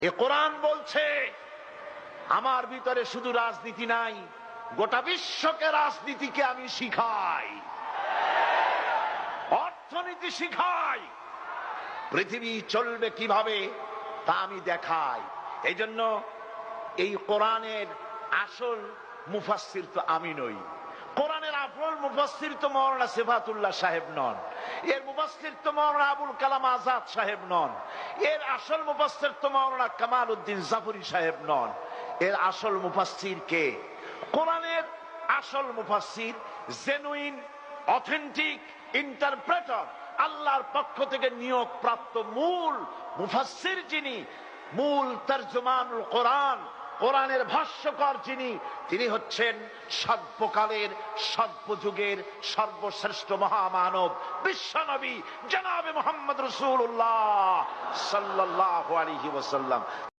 এ কোরআন বলছে আমার ভিতরে শুধু রাজনীতি নাই, গোটা বিশ্বকে রাজনীতিকে আমি শিখাই, অর্থনীতি শিখাই, পৃথিবী চলবে কিভাবে তা আমি দেখাই। এই জন্য এই কোরআনের আসল মুফাসসির তো আমি নই। কোরআনের আসল মুফাসসির তো মাওলানা সিফাতুল্লাহ সাহেব নন, এর মুফাসসির তো মাওলানা আবুল কালাম আজাদ সাহেব নন, এর আসল মুফাসসির তো মাওলানা কামাল উদ্দিন জাফরি সাহেব নন। এর আসল মুফাসসির কে? কোরআনের আসল মুফাসসির, জেনুইন অথেন্টিক ইন্টারপ্রেটার, আল্লাহর পক্ষ থেকে নিয়োগ প্রাপ্ত মূল মুফাসসির যিনি, মূল তরজমানুল কোরআন, কোরআনের ভাষ্যকার যিনি, তিনি হচ্ছেন সর্বকালের সর্বযুগের সর্বশ্রেষ্ঠ মহামানব বিশ্বনবী জনাবে মুহাম্মদ রাসূলুল্লাহ সাল্লাল্লাহু আলাইহি ওয়াসাল্লাম।